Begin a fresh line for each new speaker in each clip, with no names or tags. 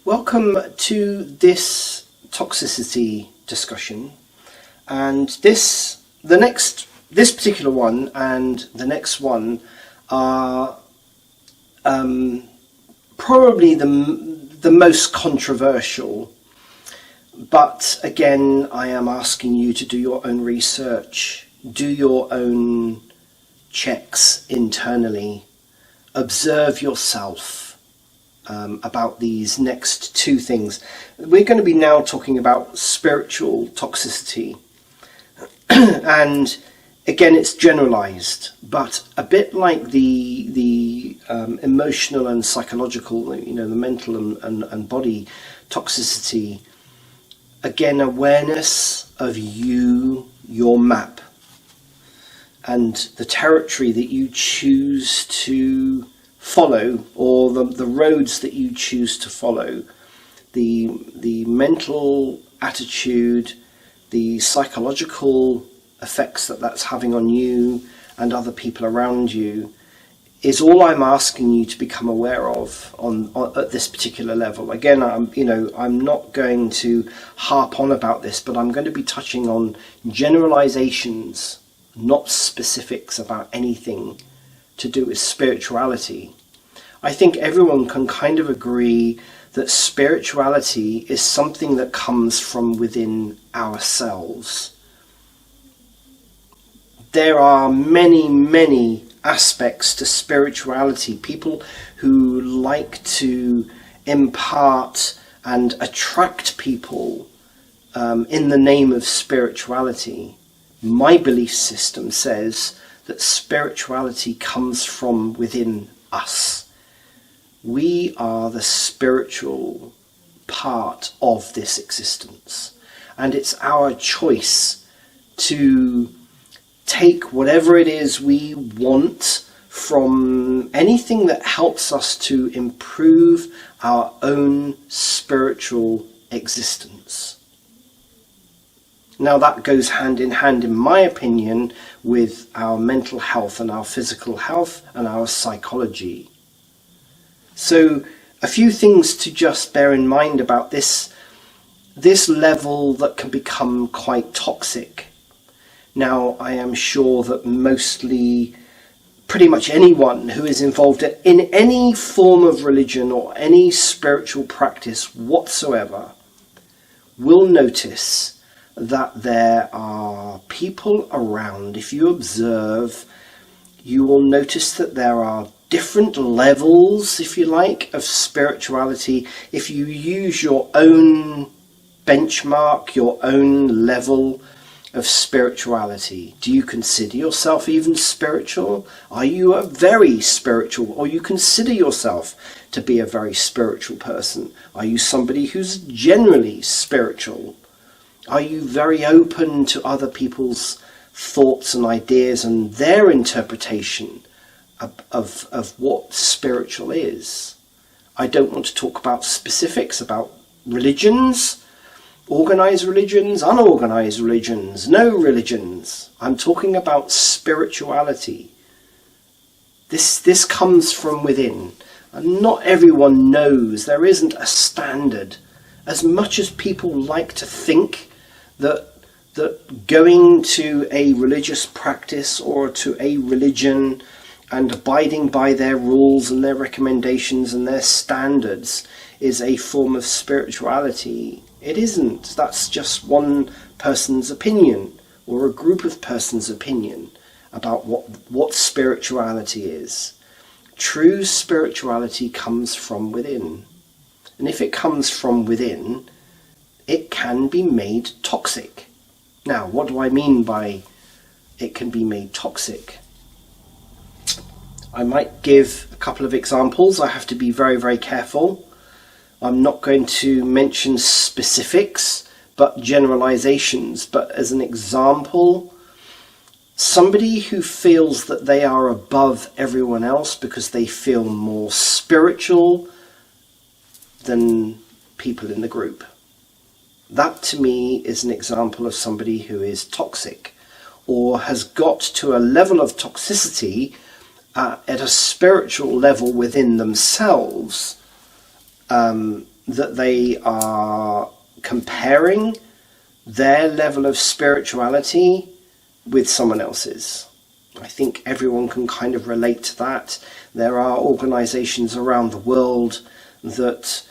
Welcome to this toxicity discussion, and this particular one and the next one are probably the most controversial. But again, I am asking you to do your own research, do your own checks internally, observe yourself about these next two things. We're going to be now talking about spiritual toxicity. And again, it's generalized, but a bit like the emotional and psychological, the mental and body toxicity. Again, awareness of your map, and the territory that you choose to follow, or the roads that you choose to follow, the mental attitude, the psychological effects that's having on you and other people around you, is all I'm asking you to become aware of on at this particular level. Again, I'm not going to harp on about this, but I'm going to be touching on generalizations, not specifics about anything to do with spirituality. I think everyone can kind of agree that spirituality is something that comes from within ourselves. There are many aspects to spirituality. People who like to impart and attract people in the name of spirituality. My belief system says that spirituality comes from within us. We are the spiritual part of this existence, and it's our choice to take whatever it is we want from anything that helps us to improve our own spiritual existence. Now, that goes hand in hand, in my opinion, with our mental health and our physical health and our psychology. So a few things to just bear in mind about this level that can become quite toxic. Now, I am sure that pretty much anyone who is involved in any form of religion or any spiritual practice whatsoever will notice that there are people around. If you observe, you will notice that there are different levels, if you like, of spirituality. If you use your own benchmark, your own level of spirituality, do you consider yourself even spiritual? Are you a very spiritual, or you consider yourself to be a very spiritual person? Are you somebody who's generally spiritual? Are you very open to other people's thoughts and ideas and their interpretation of what spiritual is? I don't want to talk about specifics about religions, organized religions, unorganized religions, no religions. I'm talking about spirituality. This comes from within, and not everyone knows. There isn't a standard. As much as people like to think that going to a religious practice or to a religion and abiding by their rules and their recommendations and their standards is a form of spirituality, it isn't. That's just one person's opinion, or a group of persons' opinion about what spirituality is. True spirituality comes from within. And if it comes from within, it can be made toxic. Now, what do I mean by it can be made toxic? I might give a couple of examples. I have to be very, very careful. I'm not going to mention specifics, but generalizations. But as an example, somebody who feels that they are above everyone else because they feel more spiritual than people in the group. That to me is an example of somebody who is toxic, or has got to a level of toxicity at a spiritual level within themselves that they are comparing their level of spirituality with someone else's. I think everyone can kind of relate to that. There are organizations around the world that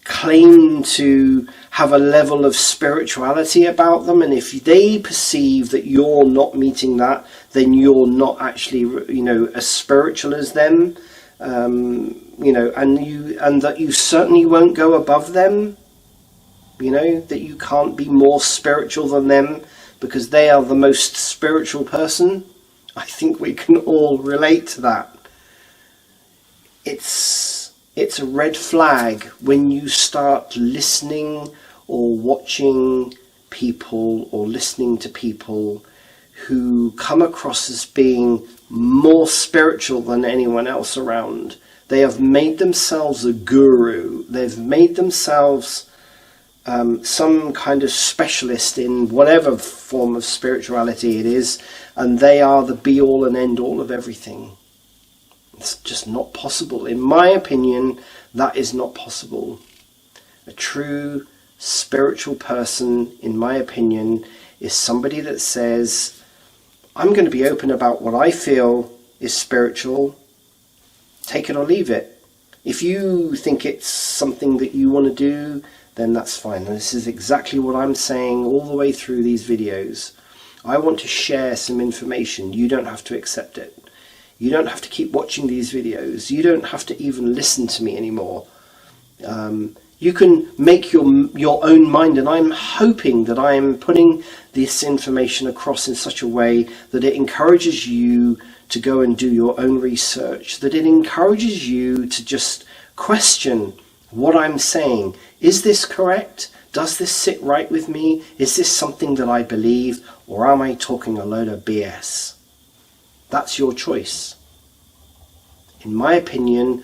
claim to have a level of spirituality about them, and if they perceive that you're not meeting that, then you're not actually, as spiritual as them, and that you certainly won't go above them, that you can't be more spiritual than them because they are the most spiritual person. I think we can all relate to that. It's a red flag when you start listening or watching people or listening to people who come across as being more spiritual than anyone else around. They have made themselves a guru. They've made themselves some kind of specialist in whatever form of spirituality it is, and they are the be-all and end-all of everything. It's just not possible. In my opinion, that is not possible. A true spiritual person, in my opinion, is somebody that says, I'm going to be open about what I feel is spiritual. Take it or leave it. If you think it's something that you want to do, then that's fine. And this is exactly what I'm saying all the way through these videos. I want to share some information. You don't have to accept it. You don't have to keep watching these videos. You don't have to even listen to me anymore. You can make your own mind, and I'm hoping that I am putting this information across in such a way that it encourages you to go and do your own research, that it encourages you to just question what I'm saying. Is this correct? Does this sit right with me? Is this something that I believe, or am I talking a load of BS? That's your choice. In my opinion,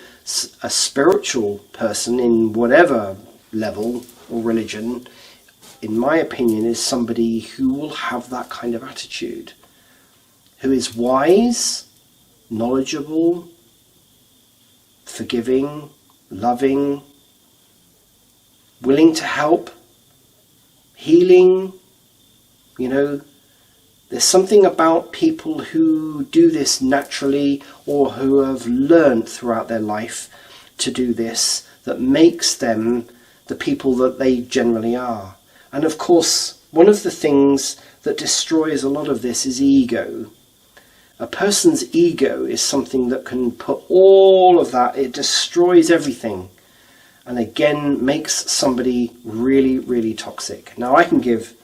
a spiritual person in whatever level or religion, in my opinion, is somebody who will have that kind of attitude, who is wise, knowledgeable, forgiving, loving, willing to help, healing. There's something about people who do this naturally or who have learned throughout their life to do this that makes them the people that they generally are. And of course, one of the things that destroys a lot of this is ego. A person's ego is something that can put all of that, it destroys everything, and again makes somebody really, really toxic. Now I can give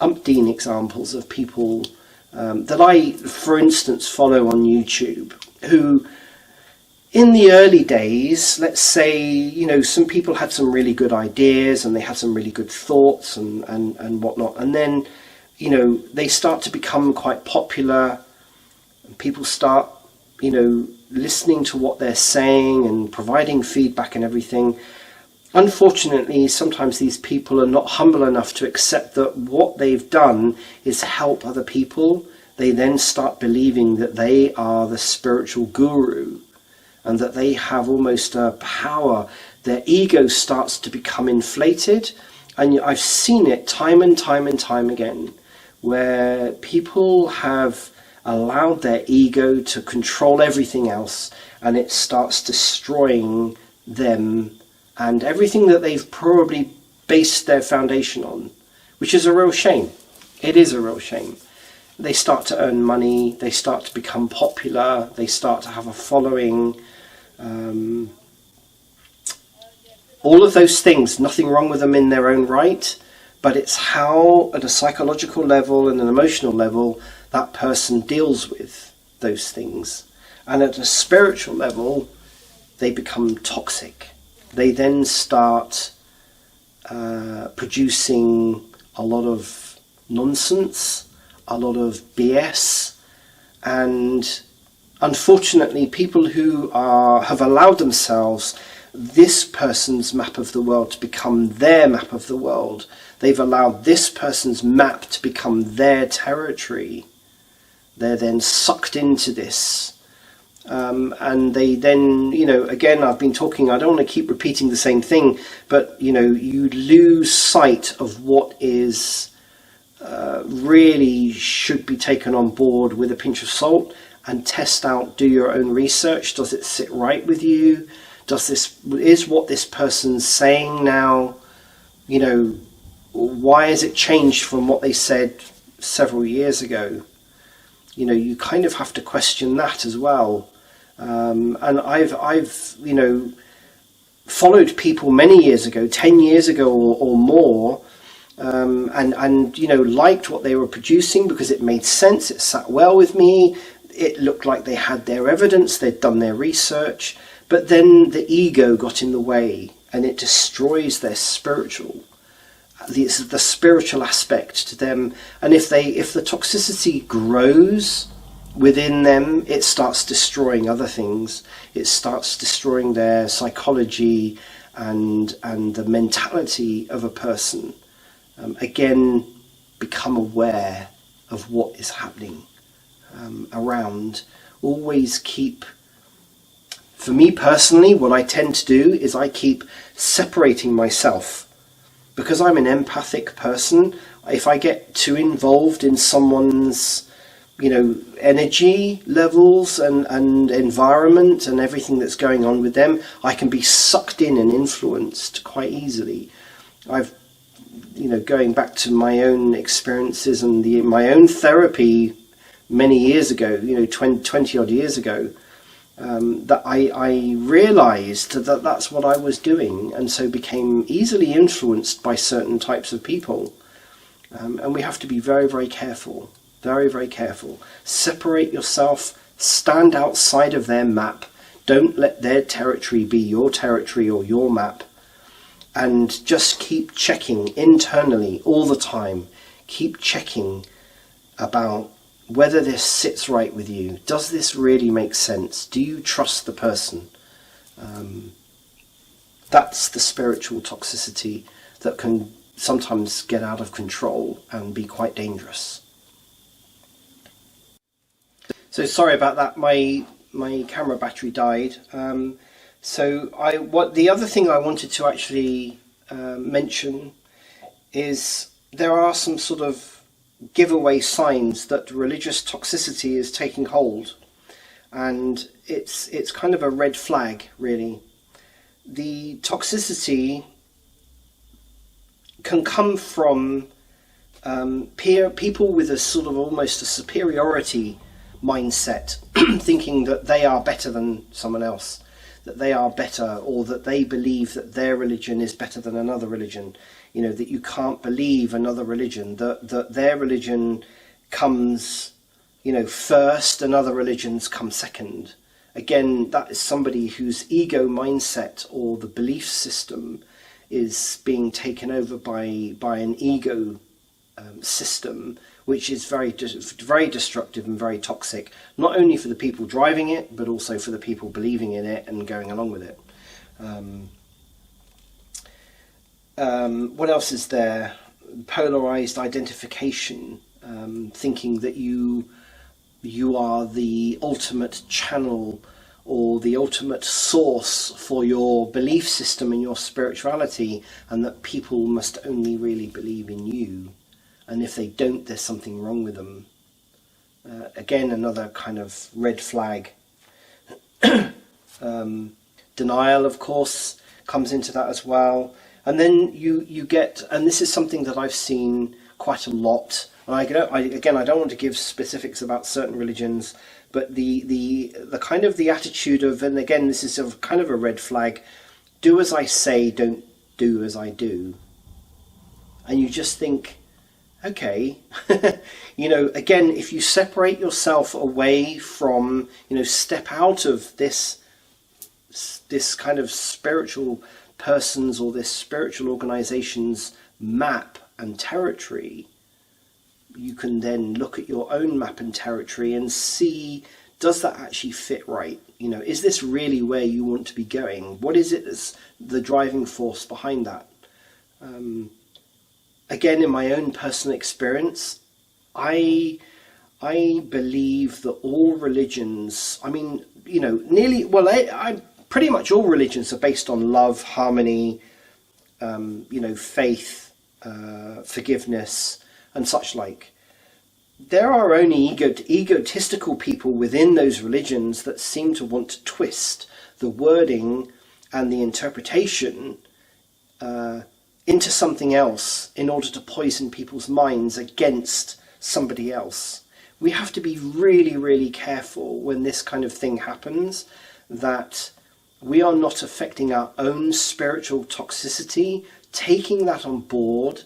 umpteen examples of people that I, for instance, follow on YouTube, who in the early days, let's say, some people had some really good ideas and they had some really good thoughts and whatnot, and then, they start to become quite popular, and people start, listening to what they're saying and providing feedback and everything. Unfortunately, sometimes these people are not humble enough to accept that what they've done is help other people. They then start believing that they are the spiritual guru and that they have almost a power. Their ego starts to become inflated, and I've seen it time and time and time again, where people have allowed their ego to control everything else, and it starts destroying them and everything that they've probably based their foundation on, which is a real shame. It is a real shame. They start to earn money, they start to become popular, they start to have a following. All of those things, nothing wrong with them in their own right, but it's how, at a psychological level and an emotional level, that person deals with those things. And at a spiritual level, they become toxic. They then start producing a lot of nonsense, a lot of BS, and unfortunately people who have allowed themselves this person's map of the world to become their map of the world. They've allowed this person's map to become their territory. They're then sucked into this, And they then, again, I've been talking, I don't want to keep repeating the same thing, but, you lose sight of what is really should be taken on board with a pinch of salt, and test out, do your own research. Does it sit right with you? Is what this person's saying now, why has it changed from what they said several years ago? You kind of have to question that as well. And I've followed people many years ago, 10 years ago or more, and liked what they were producing because it made sense, it sat well with me, it looked like they had their evidence, they'd done their research, but then the ego got in the way and it destroys their the spiritual aspect to them. And if the toxicity grows within them, it starts destroying other things. It starts destroying their psychology and the mentality of a person. Again, become aware of what is happening around. Always keep, for me personally, what I tend to do is I keep separating myself. Because I'm an empathic person, if I get too involved in someone's, energy levels and environment and everything that's going on with them, I can be sucked in and influenced quite easily. I've, going back to my own experiences and my own therapy many years ago, 20 odd years ago, that I realized that that's what I was doing, and so became easily influenced by certain types of people. And we have to be very, very careful, very, very careful. Separate yourself, stand outside of their map. Don't let their territory be your territory or your map. And just keep checking internally all the time. Keep checking about whether this sits right with you. Does this really make sense? Do you trust the person? That's the spiritual toxicity that can sometimes get out of control and be quite dangerous. So sorry about that. My camera battery died. The other thing I wanted to actually mention is there are some sort of giveaway signs that religious toxicity is taking hold, and it's kind of a red flag, really. The toxicity can come from people with a sort of almost a superiority mindset, thinking that they are better than someone else, that they are better, or that they believe that their religion is better than another religion. That you can't believe another religion, that their religion comes, first and other religions come second. Again, that is somebody whose ego mindset or the belief system is being taken over by an ego system, which is very destructive and very toxic, not only for the people driving it, but also for the people believing in it and going along with it. What else is there? Polarized identification, thinking that you are the ultimate channel or the ultimate source for your belief system and your spirituality, and that people must only really believe in you, and if they don't, there's something wrong with them. Again, another kind of red flag. Denial, of course, comes into that as well. And then you get, and this is something that I've seen quite a lot, and I don't want to give specifics about certain religions, but the kind of the attitude of, and again, this is kind of a red flag, do as I say, don't do as I do. And you just think, okay, again, if you separate yourself away from, step out of this kind of spiritual person's or this spiritual organization's map and territory, you can then look at your own map and territory and see, does that actually fit right? Is this really where you want to be going? What is it that's the driving force behind that? Again, in my own personal experience, I I believe that all religions, I mean, you know, nearly, well, I pretty much all religions are based on love, harmony, you know, faith, forgiveness, and such like. There are only egotistical people within those religions that seem to want to twist the wording and the interpretation into something else in order to poison people's minds against somebody else. We have to be really, really careful when this kind of thing happens, that we are not affecting our own spiritual toxicity. Taking that on board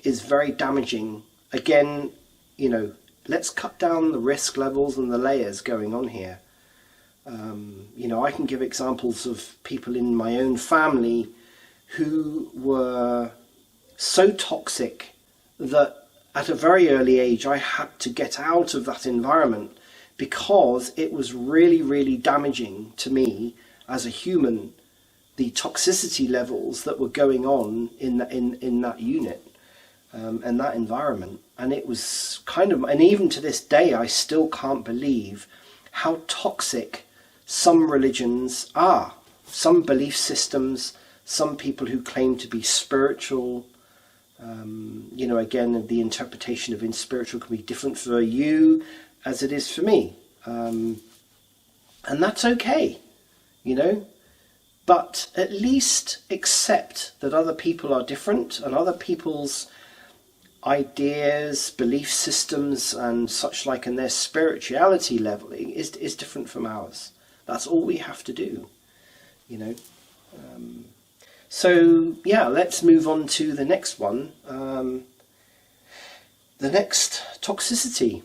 is very damaging. Again, you know, let's cut down the risk levels and the layers going on here. You know, I can give examples of people in my own family who were so toxic that at a very early age I had to get out of that environment because it was really, really damaging to me as a human, the toxicity levels that were going on in that unit and that environment. And it was kind of, and even to this day I still can't believe how toxic some religions are, some belief systems, some people who claim to be spiritual. You know, again, the interpretation of spiritual can be different for you as it is for me. And that's okay, you know. But at least accept that other people are different and other people's ideas, belief systems and such like, and their spirituality leveling is different from ours. That's all we have to do, you know. So yeah, let's move on to the next one. The next, toxicity.